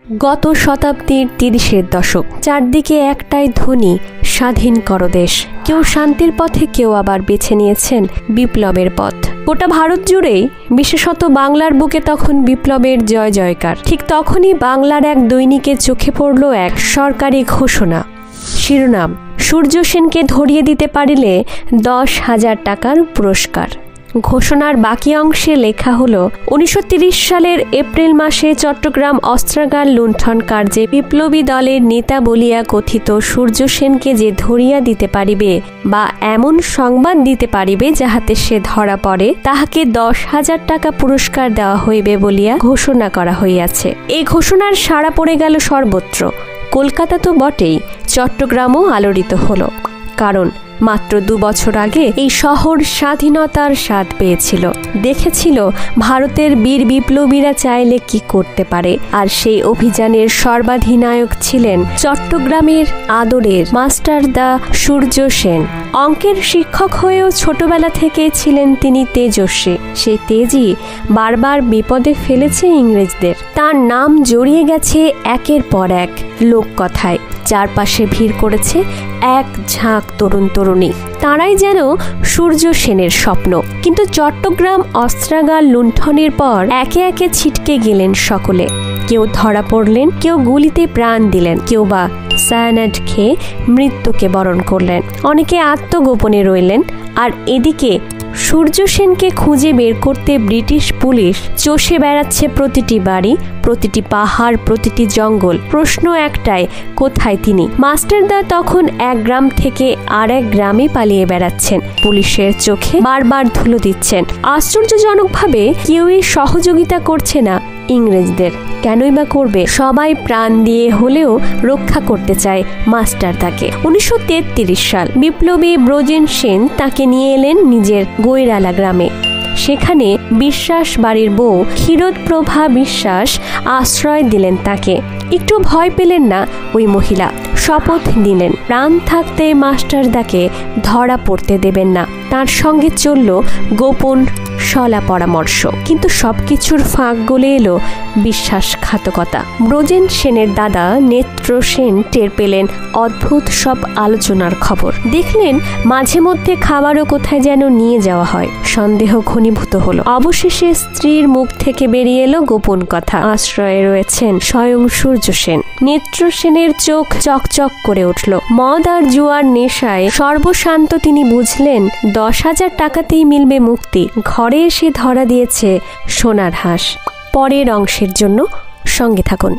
গত শতাব্দীর ৩০-এর দশক, চারদিকে একটাই ধ্বনি, স্বাধীন করো দেশ। কেউ শান্তির পথে, কেউ আবার বেছে নিয়েছেন বিপ্লবের পথ। গোটা ভারত জুড়েই, বিশেষত বাংলার বুকে তখন বিপ্লবের জয় জয়কার। ঠিক তখনই বাংলার এক দৈনিকে চোখে পড়ল এক সরকারি ঘোষণা। শিরোনাম, সূর্য সেনকে ধরিয়ে দিতে পারিলে 10,000 টাকার পুরস্কার। ঘোষণার বাকি অংশে লেখা হলো, 1930 সালের এপ্রিল মাসে চট্টগ্রাম অস্ত্রাগার লুণ্ঠন কার্যে বিপ্লবী দলের নেতা বলিয়া কথিত সূর্য সেনকে যে ধরিয়া দিতে পারিবে বা এমন সংবাদ দিতে পারিবে যাহাতে সে ধরা পড়ে, তাহাকে 10,000 টাকা পুরস্কার দেওয়া হইবে বলিয়া ঘোষণা করা হইয়াছে। এই ঘোষণার সাড়া পড়ে গেল সর্বত্র। কলকাতা তো বটেই, চট্টগ্রামও আলোড়িত হলো। কারণ মাত্র 2 বছর আগে এই শহর স্বাধীনতার স্বাদ পেয়েছিল, দেখেছিল ভারতের বীর বিপ্লবীরা চাইলে কি করতে পারে। আর সেই অভিযানের সর্বাধিনায়ক ছিলেন চট্টগ্রামের আদরের মাস্টার দা সূর্য সেন। অঙ্কের শিক্ষক হয়েও ছোটবেলা থেকে ছিলেন তিনি তেজস্বী। সেই তেজই বারবার বিপদে ফেলেছে ইংরেজদের। তার নাম জড়িয়ে গেছে একের পর এক লোককথায়। চারপাশে ভিড় করেছে এক ঝাঁক তরুণ তরুণী, তারাই যেন সূর্য সেনের স্বপ্ন। কিন্তু চট্টগ্রাম অস্ত্রাগার লুণ্ঠনের পর একে একে ছিটকে গেলেন সকলে। কেউ ধরা পড়লেন, কেউ গুলিতে প্রাণ দিলেন, কেউ বা সায়ানাইড খেয়ে মৃত্যুকে বরণ করলেন। অনেকে আত্মগোপনে রইলেন। আর এদিকে সূর্য সেনকে খুঁজে বের করতে ব্রিটিশ পুলিশ চষে বেড়াচ্ছে প্রতিটি বাড়ি, প্রতিটি পাহাড়, প্রতিটি জঙ্গল। প্রশ্ন একটাই, কোথায় তিনি? মাস্টারদা তখন এক গ্রাম থেকে আর এক গ্রামে পালিয়ে বেড়াচ্ছেন, পুলিশের চোখে বারবার ধুলো দিচ্ছেন। আশ্চর্যজনকভাবে কেউই সহযোগিতা করছে না ইংরেজদের। কেনই বা করবে? সবাই প্রাণ দিয়ে হলেও রক্ষা করতে চায় মাস্টারদাকে। 1933 সাল বিপ্লবী ব্রজেন সেন তাকে নিয়ে এলেন নিজের গৈরালা গ্রামে। সেখানে বিশ্বাস বাড়ির বউ ক্ষীরোদপ্রভা বিশ্বাস আশ্রয় দিলেন তাকে। একটু ভয় পেলেন না ওই মহিলা। শপথ নিলেন প্রাণ থাকতে মাস্টারদাকে ধরা পড়তে দেবেন না। তার সঙ্গে চলল গোপন সলা পরামর্শ। কিন্তু সবকিছুর ফাঁক গলে এলো বিশ্বাসঘাতকতা। ব্রজেন সেনের দাদা নেত্র সেন টের পেলেন অদ্ভুত সব আলোচনার খবর। দেখলেন মাঝে মধ্যে খাবারও কোথায় যেন নিয়ে যাওয়া হয়। সন্দেহ ঘনীভূত হলো। অবশেষে স্ত্রীর মুখ থেকে বেরিয়ে এলো গোপন কথা, আশ্রয়ে রয়েছেন স্বয়ং সূর্য সেন। নেত্র সেনের চোখ চকচক করে উঠল। মদ আর জুয়ার নেশায় সর্বশান্ত তিনি বুঝলেন 10,000 টাকাতেই মিলবে মুক্তি। ঘরে এসে ধরা দিয়েছে সোনার হাঁস। পরের অংশের জন্য সঙ্গে থাকুন।